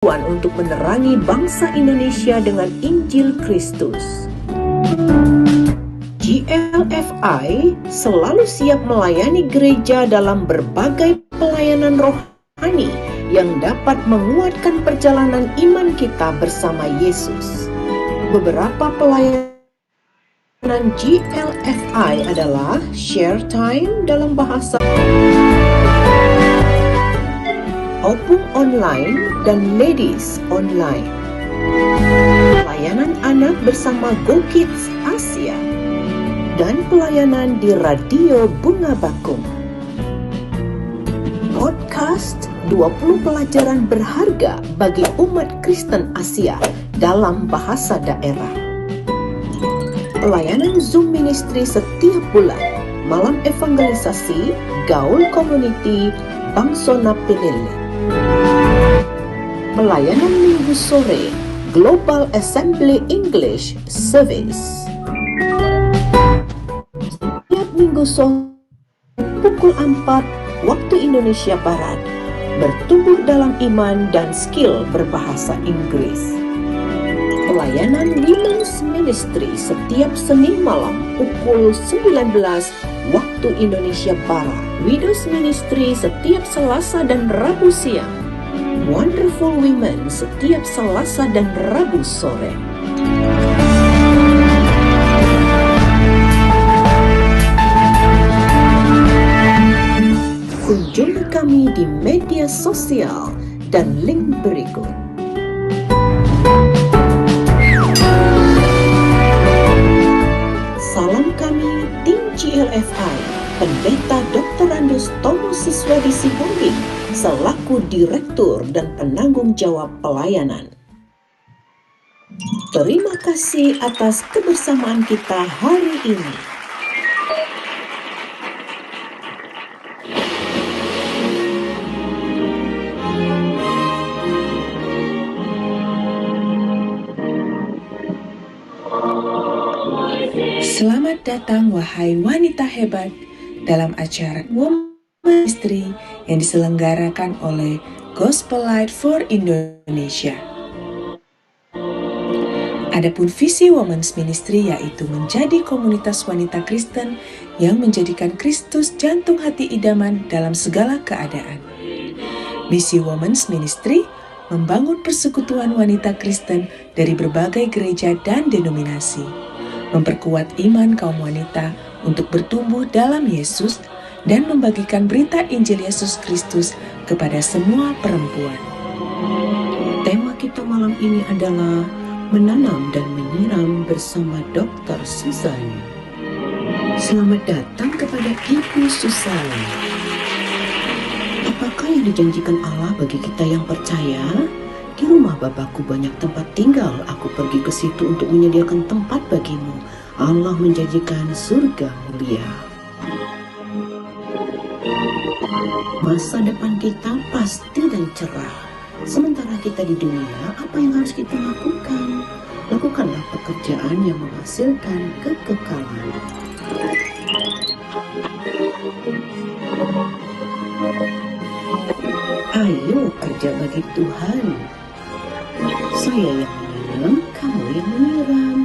Tuhan untuk menerangi bangsa Indonesia dengan Injil Kristus. GLFI selalu siap melayani gereja dalam berbagai pelayanan rohani yang dapat menguatkan perjalanan iman kita bersama Yesus. Beberapa pelayanan GLFI adalah share time dalam bahasa Opung Online dan Ladies Online. Pelayanan anak bersama Go Kids Asia dan pelayanan di Radio Bunga Bakung. Podcast 20 pelajaran berharga bagi umat Kristen Asia dalam bahasa daerah. Pelayanan Zoom Ministry setiap bulan, malam evangelisasi, gaul community, Bangsona Penili. Pelayanan minggu sore, Global Assembly English Service. Setiap minggu sore, pukul 4 waktu Indonesia Barat, bertumbuh dalam iman dan skill berbahasa Inggris. Pelayanan Women's Ministry setiap Senin malam pukul 19 waktu Indonesia Barat. Widows Ministry setiap Selasa dan Rabu siang. Wonderful Women setiap Selasa dan Rabu sore. Kunjungi kami di media sosial dan link berikut. Salam kami tim GLFI, Pendeta Dr. Andus Tomo Siswadi Sihombing selaku Direktur dan Penanggung Jawab Pelayanan. Terima kasih atas kebersamaan kita hari ini. Selamat datang wahai wanita hebat dalam acara Women Ministry yang diselenggarakan oleh Gospel Light for Indonesia. Adapun visi Women's Ministry yaitu menjadi komunitas wanita Kristen yang menjadikan Kristus jantung hati idaman dalam segala keadaan. Misi Women's Ministry membangun persekutuan wanita Kristen dari berbagai gereja dan denominasi, memperkuat iman kaum wanita untuk bertumbuh dalam Yesus dan membagikan berita Injil Yesus Kristus kepada semua perempuan. Tema kita malam ini adalah menanam dan menyiram bersama Dr. Susan. Selamat datang kepada Ibu Susan. Apakah yang dijanjikan Allah bagi kita yang percaya? Di rumah Bapakku banyak tempat tinggal, aku pergi ke situ untuk menyediakan tempat bagimu. Allah menjanjikan surga mulia. Masa depan kita pasti dan cerah. Sementara kita di dunia, apa yang harus kita lakukan? Lakukanlah pekerjaan yang menghasilkan kekekalan. Ayo kerja bagi Tuhan. Saya yang menanam, kamu yang menyiram.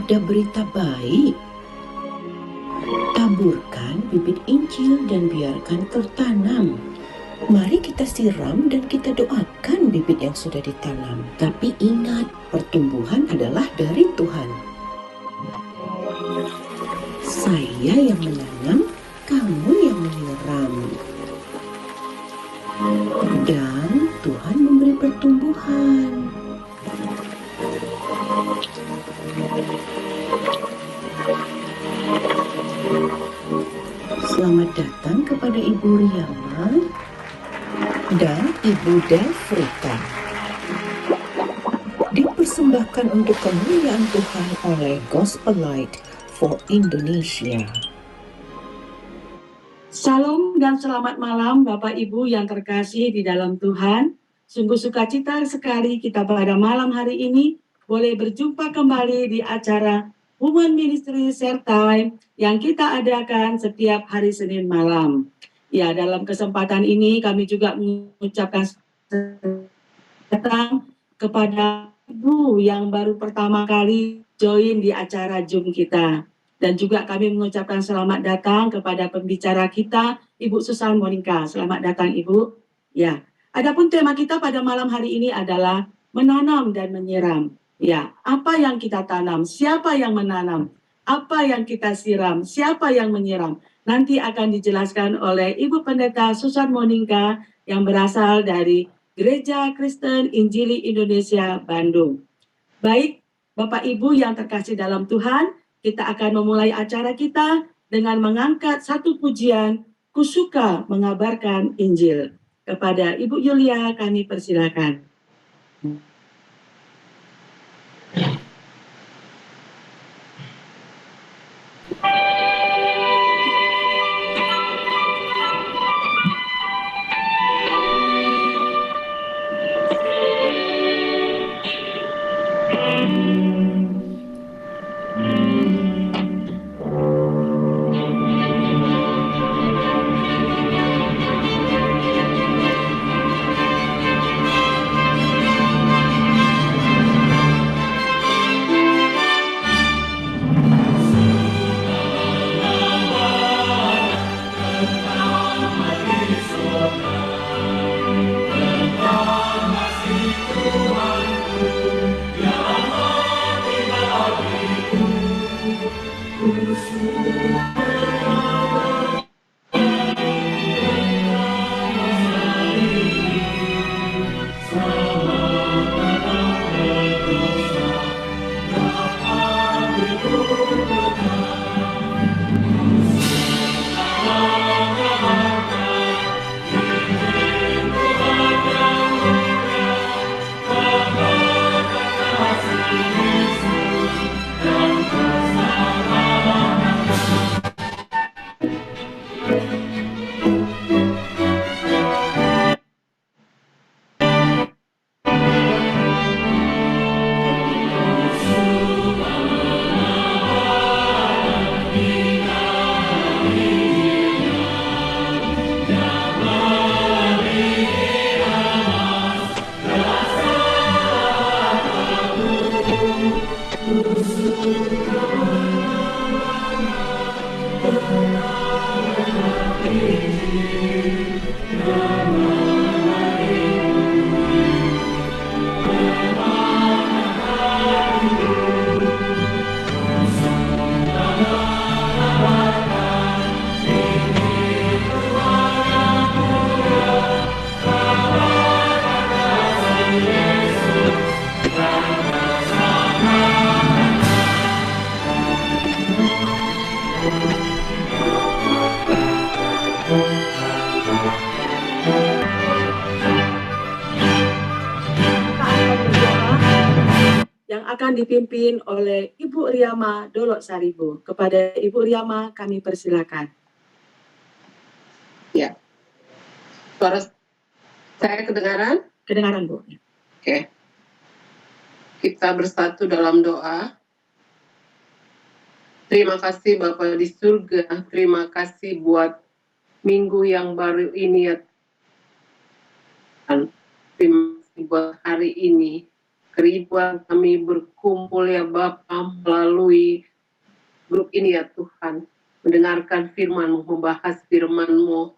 Ada berita baik. Taburkan bibit Injil dan biarkan tertanam. Mari kita siram dan kita doakan bibit yang sudah ditanam. Tapi ingat, pertumbuhan adalah dari Tuhan. Saya yang menanam, kamu yang menyiram. Dan Tuhan memberi pertumbuhan. Selamat datang kepada Ibu Riyama dan Ibu Delfrita. Dipersembahkan untuk kemuliaan Tuhan oleh Gospel Light for Indonesia. Shalom dan selamat malam Bapak Ibu yang terkasih di dalam Tuhan. Sungguh sukacita sekali kita pada malam hari ini boleh berjumpa kembali di acara Women Ministry Share Time yang kita adakan setiap hari Senin malam. Ya, dalam kesempatan ini kami juga mengucapkan datang kepada Ibu yang baru pertama kali join di acara Zoom kita. Dan juga kami mengucapkan selamat datang kepada pembicara kita, Ibu Susan Monica. Selamat datang, Ibu. Ya, adapun tema kita pada malam hari ini adalah menanam dan menyiram. Ya, apa yang kita tanam, siapa yang menanam, apa yang kita siram, siapa yang menyiram. Nanti akan dijelaskan oleh Ibu Pendeta Susan Monica yang berasal dari Gereja Kristen Injili Indonesia Bandung. Baik, Bapak Ibu yang terkasih dalam Tuhan, kita akan memulai acara kita dengan mengangkat satu pujian, "Ku suka mengabarkan Injil." Kepada Ibu Yulia kami persilakan. Yang akan dipimpin oleh Ibu Riama Dolok Saribu. Kepada Ibu Riama kami persilakan. Ya, suara saya kedengaran? Kedengaran, Bu. Oke. Kita bersatu dalam doa. Terima kasih Bapa di surga, terima kasih buat minggu yang baru ini ya Tuhan. Terima kasih buat hari ini. Keribuan kami berkumpul ya Bapa melalui grup ini ya Tuhan. Mendengarkan firman-Mu, membahas firman-Mu.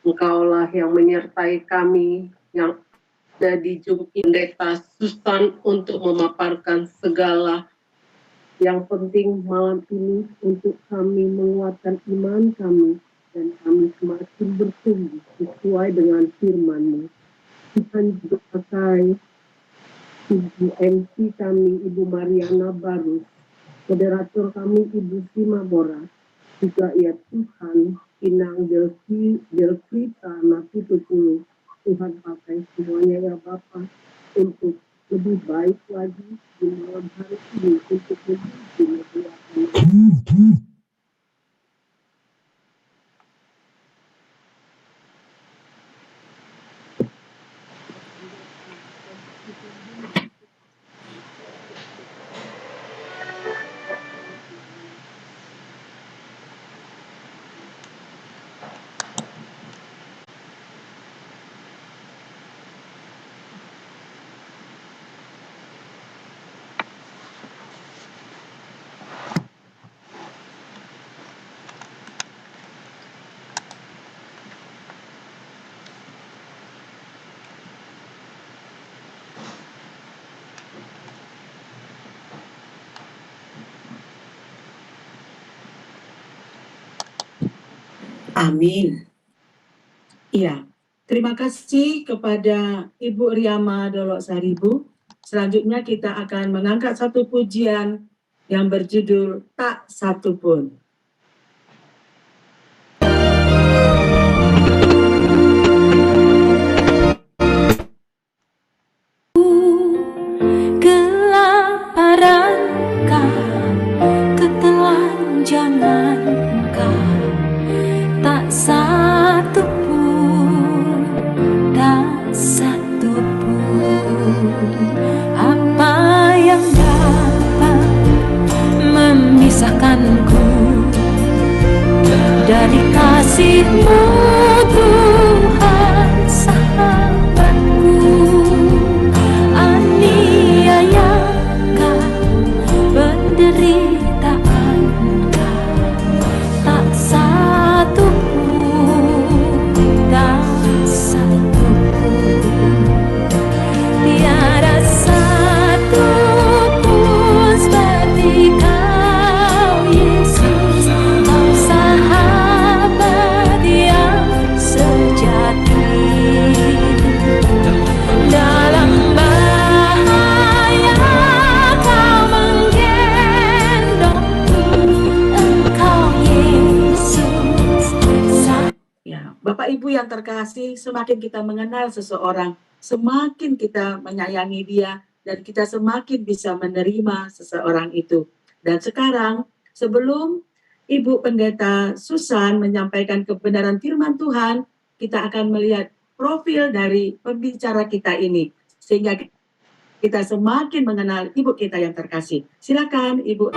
Engkaulah yang menyertai kami, yang ada di Zoom Pendeta Susan untuk memaparkan segala yang penting malam ini untuk kami menguatkan iman kami dan kami semakin bertumbuh sesuai dengan firman-Mu. Tuhan juga pakai Ibu MC kami, Ibu Mariana Barus, moderator kami Ibu Sima Bora, juga ya Tuhan, Inang Delfrita Napitupulu. Tuhan pakai semuanya ya Bapa untuk lebih baik lagi di malam hari ini untuk menuju memuliakan. Amin. Iya, terima kasih kepada Ibu Riyama Dolok Saribu. Selanjutnya kita akan mengangkat satu pujian yang berjudul Tak Satu Pun. Kelaparan ketelanjangankah, tak satu pun, tak satu pun. Apa yang dapat memisahkanku dari kasih-Mu, Tuhan sahabatku? Aniayakah, penderitaanKah, tak satu pun, tak satu pun. Tiada satu pun seperti Kau, Yesus, Kau sahabat yang sejati. Dalam bahaya Kau menggendongku, Engkau Yesus. Ya, Bapak Ibu yang terkasih, semakin kita mengenal seseorang, semakin kita menyayangi dia, dan kita semakin bisa menerima seseorang itu. Dan sekarang, sebelum Ibu Pendeta Susan menyampaikan kebenaran firman Tuhan, kita akan melihat profil dari pembicara kita ini, sehingga kita semakin mengenal Ibu kita yang terkasih. Silakan Ibu.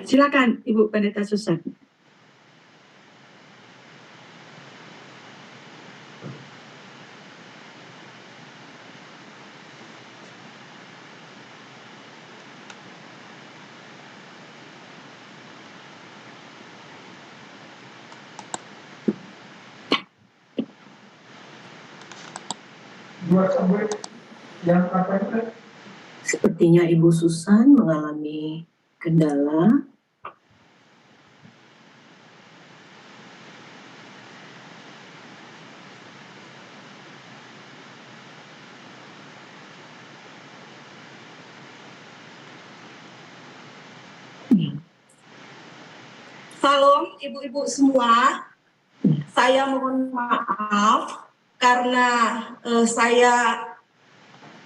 Silakan Ibu Pendeta Susan. Sepertinya Ibu Susan mengalami kendala. Salam ibu-ibu semua, saya mohon maaf karena saya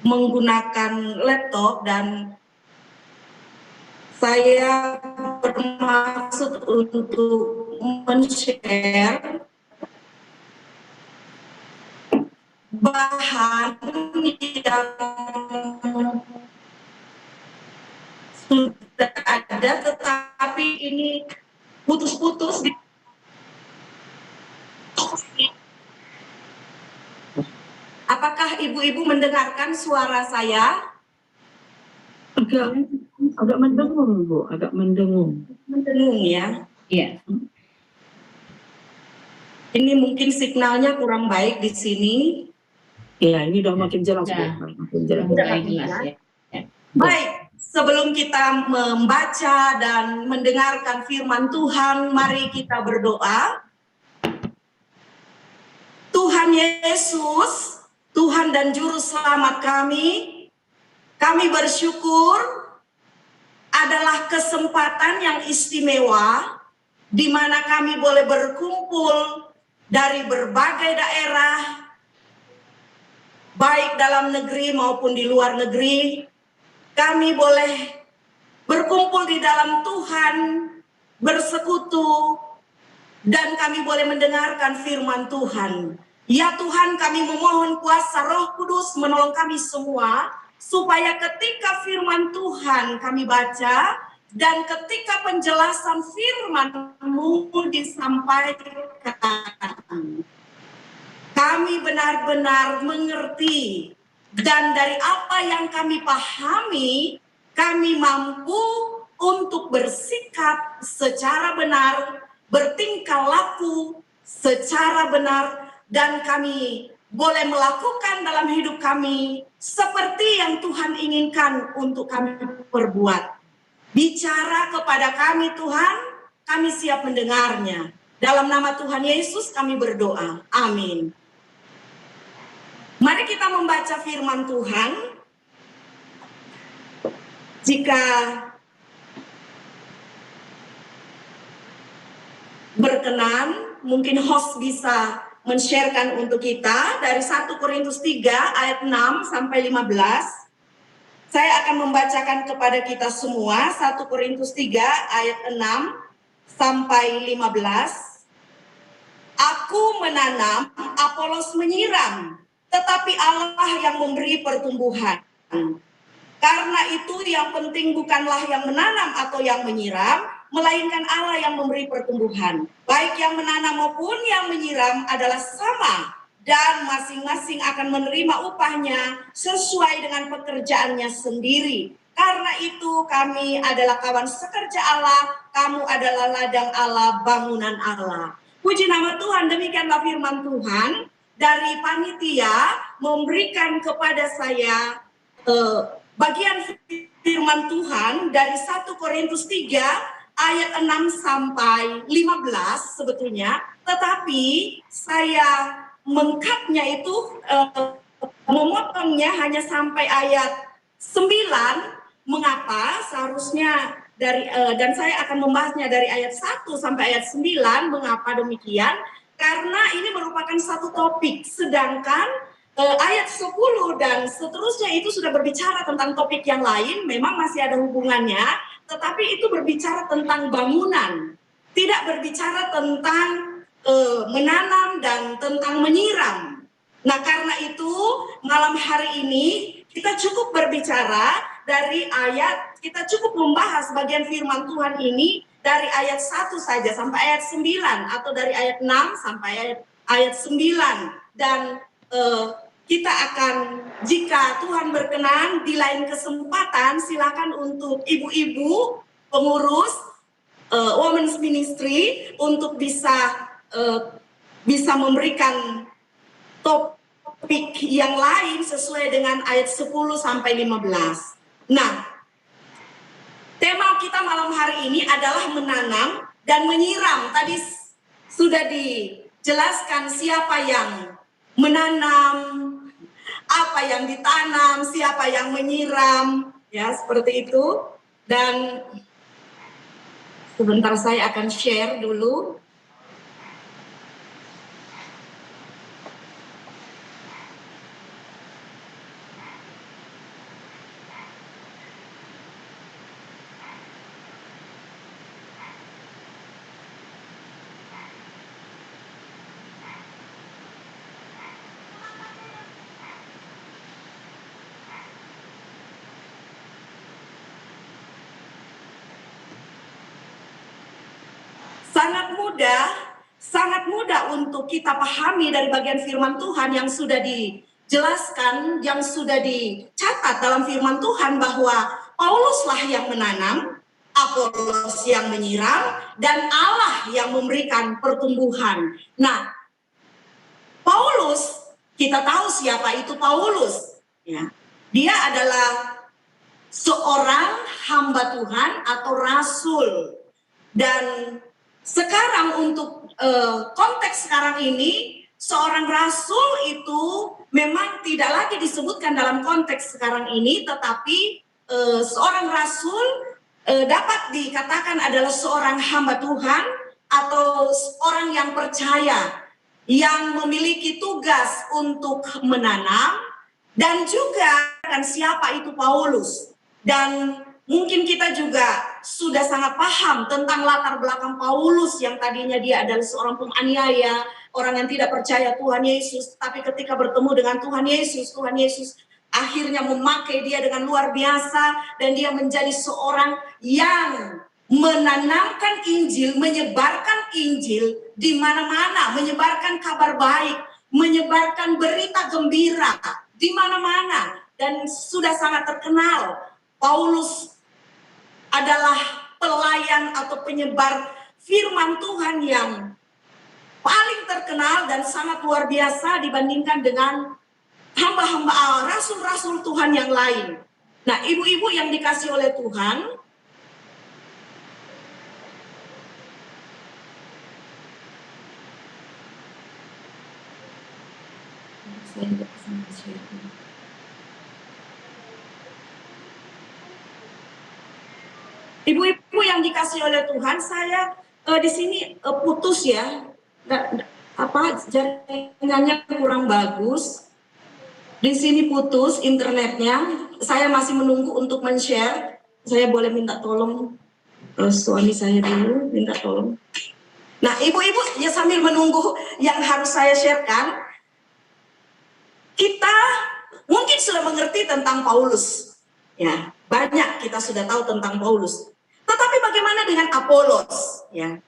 menggunakan laptop dan saya bermaksud untuk men-share bahan yang sudah ada, tetapi ini putus-putus. Apakah ibu-ibu mendengarkan suara saya? Agak mendengung, Bu, agak mendengung. Mendengung ya. Iya. Ini mungkin signalnya kurang baik di sini. Iya, ini udah makin jelas, Bu. Udah. Makin jelas. Mulai jelas ya. Baik, sebelum kita membaca dan mendengarkan firman Tuhan, mari kita berdoa. Tuhan Yesus, Tuhan dan Juru Selamat kami bersyukur adalah kesempatan yang istimewa di mana kami boleh berkumpul dari berbagai daerah, baik dalam negeri maupun di luar negeri. Kami boleh berkumpul di dalam Tuhan, bersekutu, dan kami boleh mendengarkan firman Tuhan. Ya Tuhan, kami memohon kuasa Roh Kudus menolong kami semua, supaya ketika firman Tuhan kami baca, dan ketika penjelasan firman-Mu disampaikan, kami benar-benar mengerti, dan dari apa yang kami pahami, kami mampu untuk bersikap secara benar, bertingkah laku secara benar, dan kami boleh melakukan dalam hidup kami seperti yang Tuhan inginkan untuk kami perbuat. Bicara kepada kami Tuhan, kami siap mendengarnya. Dalam nama Tuhan Yesus kami berdoa. Amin. Mari kita membaca firman Tuhan. Jika berkenan, mungkin host bisa men-sharekan untuk kita dari 1 Korintus 3 ayat 6 sampai 15. Saya akan membacakan kepada kita semua 1 Korintus 3 ayat 6 sampai 15. Aku menanam, Apolos menyiram, tetapi Allah yang memberi pertumbuhan. Karena itu yang penting bukanlah yang menanam atau yang menyiram, melainkan Allah yang memberi pertumbuhan. Baik yang menanam maupun yang menyiram adalah sama, dan masing-masing akan menerima upahnya sesuai dengan pekerjaannya sendiri. Karena itu kami adalah kawan sekerja Allah, kamu adalah ladang Allah, bangunan Allah. Puji nama Tuhan, demikianlah firman Tuhan dari panitia memberikan kepada saya bagian firman Tuhan dari 1 Korintus 3 ayat 6 sampai 15 sebetulnya, tetapi saya mengcutnya itu memotongnya hanya sampai ayat 9. Mengapa? Seharusnya dari dan saya akan membahasnya dari ayat 1 sampai ayat 9. Mengapa demikian? Karena ini merupakan satu topik, sedangkan ayat 10 dan seterusnya itu sudah berbicara tentang topik yang lain, memang masih ada hubungannya, tetapi itu berbicara tentang bangunan, tidak berbicara tentang menanam dan tentang menyiram. Nah, karena itu malam hari ini kita cukup berbicara dari ayat, kita cukup membahas bagian firman Tuhan ini dari ayat 1 saja sampai ayat 9, atau dari ayat 6 sampai ayat 9. Dan kita akan, jika Tuhan berkenan, di lain kesempatan silakan untuk ibu-ibu pengurus Women's Ministry untuk bisa memberikan topik yang lain sesuai dengan ayat 10 sampai 15. Nah, tema kita malam hari ini adalah menanam dan menyiram. Tadi sudah dijelaskan siapa yang menanam, apa yang ditanam, siapa yang menyiram, ya seperti itu. Dan sebentar saya akan share dulu. Sangat mudah untuk kita pahami dari bagian firman Tuhan yang sudah jelaskan yang sudah dicatat dalam firman Tuhan bahwa Pauluslah yang menanam, Apolos yang menyiram, dan Allah yang memberikan pertumbuhan. Nah, Paulus, kita tahu siapa itu Paulus. Ya. Dia adalah seorang hamba Tuhan atau rasul. Dan sekarang untuk konteks sekarang ini, seorang rasul itu memang tidak lagi disebutkan dalam konteks sekarang ini, tetapi seorang rasul dapat dikatakan adalah seorang hamba Tuhan atau orang yang percaya, yang memiliki tugas untuk menanam, dan juga kan siapa itu Paulus. Dan mungkin kita juga sudah sangat paham tentang latar belakang Paulus yang tadinya dia adalah seorang penganiaya, orang yang tidak percaya Tuhan Yesus, tapi ketika bertemu dengan Tuhan Yesus akhirnya memakai dia dengan luar biasa, dan dia menjadi seorang yang menanamkan Injil, menyebarkan Injil di mana-mana, menyebarkan kabar baik, menyebarkan berita gembira di mana-mana, dan sudah sangat terkenal. Paulus adalah pelayan atau penyebar firman Tuhan yang paling terkenal dan sangat luar biasa dibandingkan dengan hamba-hamba rasul-rasul Tuhan yang lain. Nah, ibu-ibu yang dikasih oleh Tuhan, ibu-ibu yang dikasih oleh Tuhan, saya di sini putus ya, jaringannya kurang bagus. Di sini putus internetnya. Saya masih menunggu untuk men-share. Saya boleh minta tolong suami saya dulu, minta tolong. Nah, ibu-ibu ya sambil menunggu yang harus saya sharekan, kita mungkin sudah mengerti tentang Paulus. Ya, banyak kita sudah tahu tentang Paulus. Tetapi bagaimana dengan Apolos? Ya,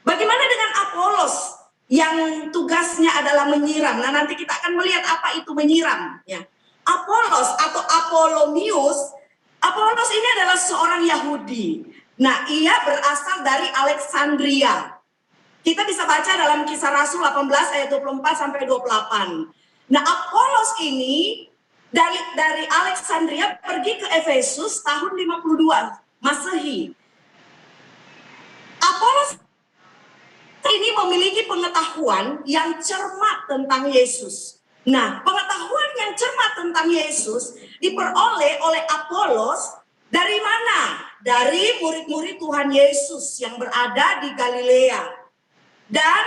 bagaimana dengan Apolos yang tugasnya adalah menyiram? Nah, nanti kita akan melihat apa itu menyiram. Ya, Apolos atau Apolomius, Apolos ini adalah seorang Yahudi. Nah, ia berasal dari Alexandria. Kita bisa baca dalam Kisah Rasul 18 ayat 24 sampai 28. Nah, Apolos ini dari Alexandria pergi ke Efesus tahun 52 Masehi. Apolos ini memiliki pengetahuan yang cermat tentang Yesus. Nah, pengetahuan yang cermat tentang Yesus diperoleh oleh Apolos dari mana? Dari murid-murid Tuhan Yesus yang berada di Galilea. Dan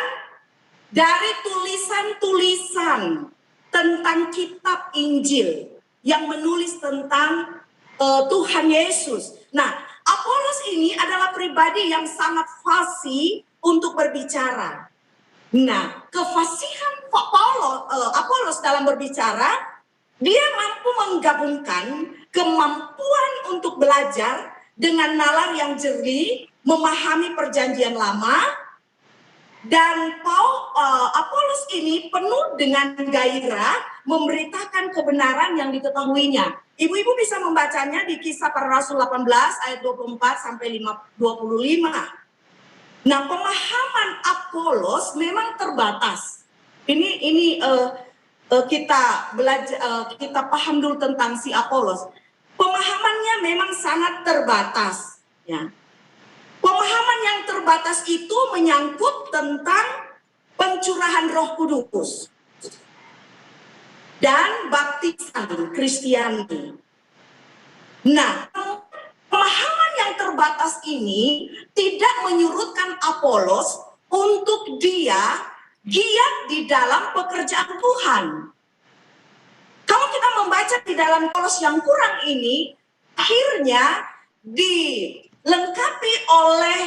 dari tulisan-tulisan tentang kitab Injil yang menulis tentang Tuhan Yesus. Nah, Apolos ini adalah pribadi yang sangat fasih untuk berbicara. Nah, kefasihan Apolos dalam berbicara, dia mampu menggabungkan kemampuan untuk belajar dengan nalar yang jernih, memahami perjanjian lama, dan Apolos ini penuh dengan gairah memberitakan kebenaran yang diketahuinya. Ibu-ibu bisa membacanya di Kisah Para Rasul 18 ayat 24 sampai 25. Nah, pemahaman Apolos memang terbatas. Ini kita belajar, kita paham dulu tentang si Apolos. Pemahamannya memang sangat terbatas. Ya. Pemahaman yang terbatas itu menyangkut tentang pencurahan Roh Kudus dan baptisan Kristiani. Nah, pemahaman yang terbatas ini tidak menyurutkan Apolos untuk dia giat di dalam pekerjaan Tuhan. Kalau kita membaca di dalam Apolos yang kurang ini, akhirnya dilengkapi oleh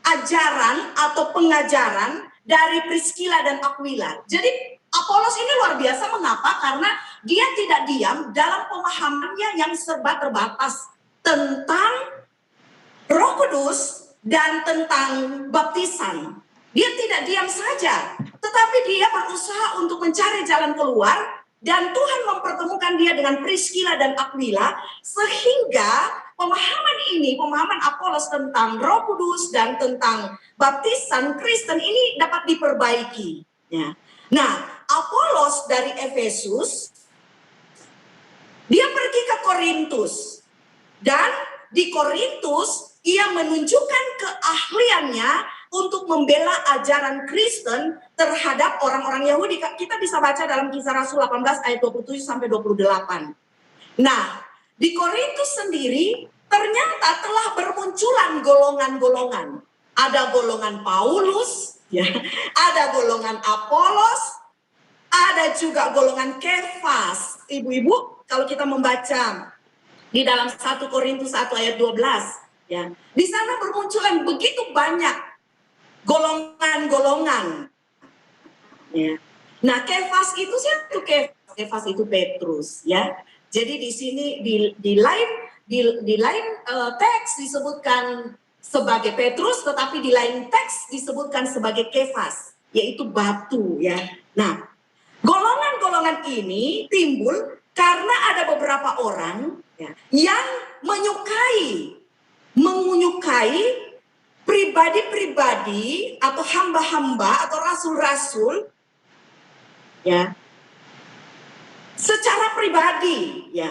ajaran atau pengajaran dari Priscilla dan Aquila. Jadi Apolos ini luar biasa. Mengapa? Karena dia tidak diam dalam pemahamannya yang serba terbatas tentang Roh Kudus dan tentang baptisan. Dia tidak diam saja, tetapi dia berusaha untuk mencari jalan keluar dan Tuhan mempertemukan dia dengan Priscilla dan Aquila, sehingga pemahaman Apolos tentang Roh Kudus dan tentang baptisan Kristen ini dapat diperbaiki. Ya. Nah, Apolos dari Efesus, dia pergi ke Korintus, dan di Korintus ia menunjukkan keahliannya untuk membela ajaran Kristen terhadap orang-orang Yahudi. Kita bisa baca dalam Kisah Rasul 18 ayat 27 sampai 28. Nah, di Korintus sendiri ternyata telah bermunculan golongan-golongan. Ada golongan Paulus, ya, ada golongan Apolos, ada juga golongan Kefas. Ibu-ibu, kalau kita membaca di dalam 1 Korintus 1 ayat 12, ya, di sana bermunculan begitu banyak golongan-golongan. Ya. Nah, Kefas itu siapa? Kefas itu Petrus, ya. Jadi di sini di lain teks disebutkan sebagai Petrus, tetapi di lain teks disebutkan sebagai Kefas, yaitu batu, ya. Nah, golongan-golongan ini timbul karena ada beberapa orang, ya, yang menyukai pribadi-pribadi atau hamba-hamba atau rasul-rasul, ya, secara pribadi, ya.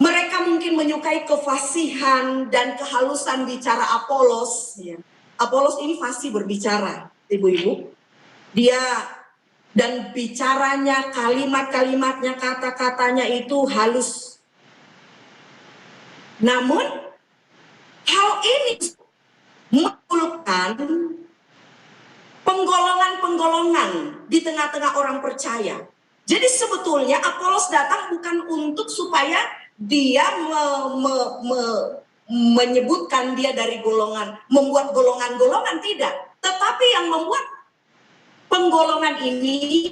Mereka mungkin menyukai kefasihan dan kehalusan bicara Apolos, ya. Apolos ini fasih berbicara, ibu-ibu. Dia dan bicaranya, kalimat-kalimatnya, kata-katanya itu halus. Namun hal ini menimbulkan penggolongan-penggolongan di tengah-tengah orang percaya. Jadi sebetulnya Apolos datang bukan untuk supaya dia menyebutkan dia dari golongan, membuat golongan-golongan, tidak. Tetapi yang membuat penggolongan ini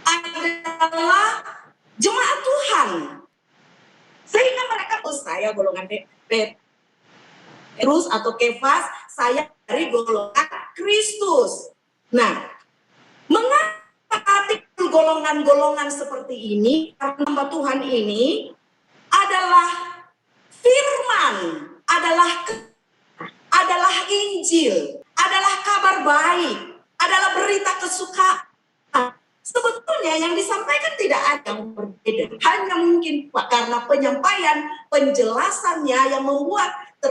adalah jemaat Tuhan. Sehingga mereka, saya golongan Petrus atau Kefas, saya dari golongan Kristus. Nah, mengapa timbul golongan-golongan seperti ini? Karena hamba Tuhan ini adalah firman, adalah Injil, adalah kabar baik, adalah berita kesukaan. Sebetulnya yang disampaikan tidak ada yang berbeda. Hanya mungkin karena penyampaian, penjelasannya yang membuat